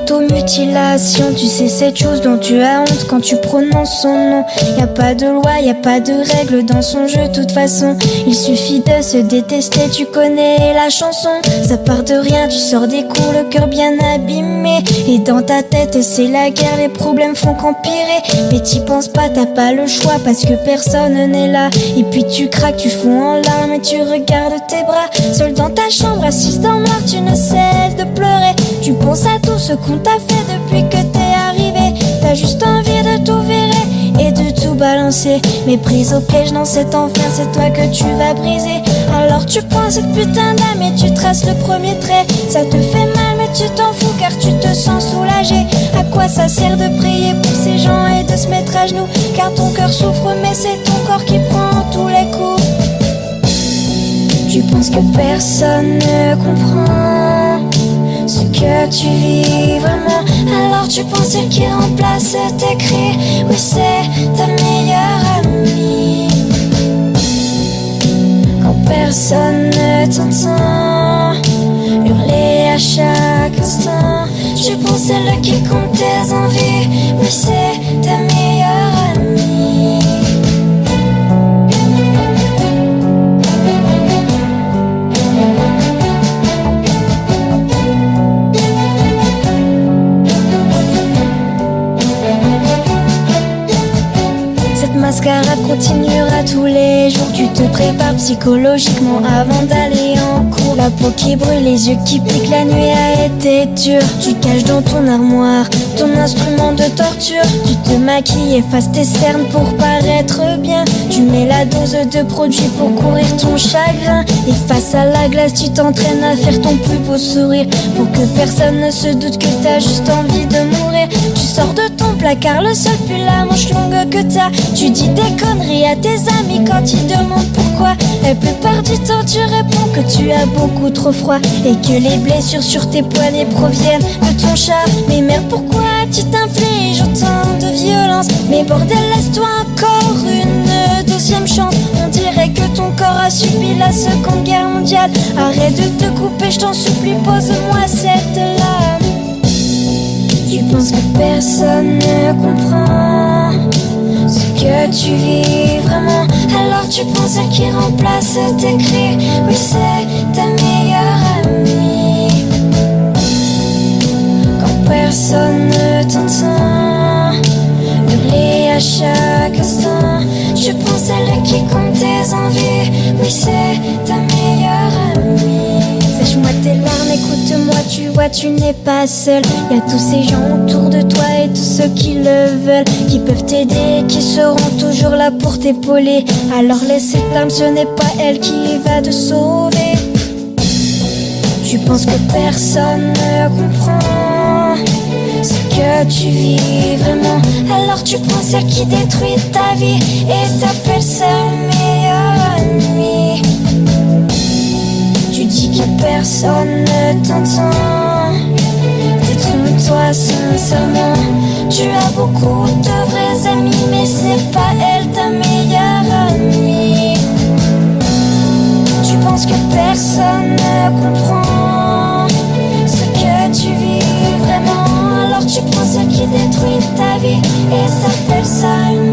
automutilation. Tu sais cette chose dont tu as honte quand tu prononces son nom. Y a pas de loi, y a pas de règles dans son jeu. De toute façon, il suffit de se détester. Tu connais la chanson. Ça part de rien, tu sors des cours, le cœur bien abîmé. Et dans ta tête c'est la guerre, les problèmes font qu'empirer. Mais t'y penses pas, t'as pas le choix parce que personne n'est là. Et puis tu craques, tu fonds en larmes et tu regardes tes bras. Seul dans ta chambre, assise dans le noir, tu ne cesses de pleurer. Tu penses à tout ce qu'on t'a fait depuis que t'es arrivé. T'as juste envie de tout virer et de tout balancer. Mais prise au piège dans cet enfer, c'est toi que tu vas briser. Alors tu prends cette putain d'âme et tu traces le premier trait. Ça te fait mal mais tu t'en fous car tu te sens soulagé. À quoi ça sert de prier pour ces gens et de se mettre à genoux? Car ton cœur souffre mais c'est ton corps qui prend tous les coups. Tu penses que personne ne comprend ce que tu vis vraiment. Alors tu penses celle qui remplace tes cris. Oui, c'est ta meilleure amie. Quand personne ne t'entend hurler à chaque instant, tu penses celle qui compte tes envies. Oui, c'est ta meilleure amie. Mascarade continuera tous les jours. Tu te prépares psychologiquement avant d'aller en cours. La peau qui brûle, les yeux qui piquent, la nuit a été dure. Tu caches dans ton armoire ton instrument de torture. Tu te maquilles, effaces tes cernes pour paraître bien. Tu mets la dose de produit pour courir ton chagrin. Et face à la glace, tu t'entraînes à faire ton plus beau sourire pour que personne ne se doute que t'as juste envie de mourir. Tu sors de ton placard, le seul pull la manche longue que t'as. Tu dis des conneries à tes amis quand ils demandent pourquoi. La plupart du temps tu réponds que tu as beaucoup trop froid et que les blessures sur tes poignets proviennent de ton chat. Mais merde, pourquoi tu t'infliges autant de violence? Mais bordel, laisse-toi encore une deuxième chance. On dirait que ton corps a subi la Seconde Guerre mondiale. Arrête de te couper, je t'en supplie, pose-moi cette lame. Tu penses que personne ne comprend ce que tu vis vraiment. Alors tu penses à qui remplace tes cris. Oui, c'est ta meilleure amie. Quand personne ne t'entend hurler à chaque instant, tu penses à elle qui compte tes envies. Oui, c'est ta meilleure amie. Sèche-moi tes larmes, écoute-moi, tu vois, tu n'es pas seul. Y a tous ces gens autour de toi et tous ceux qui le veulent, qui peuvent t'aider, qui seront toujours là pour t'épauler. Alors laisse cette larme, ce n'est pas elle qui va te sauver. Tu penses que personne ne comprend ce que tu vis vraiment. Alors tu prends celle qui détruit ta vie et t'appelles ça meilleure amie. Tu dis que personne ne t'entend. Détrompe-toi sincèrement. Tu as beaucoup de vrais amis, mais c'est pas elle ta meilleure amie. Tu penses que personne ne comprend ce que tu vis vraiment. Alors tu prends ce qui détruit ta vie et t'appelles ça une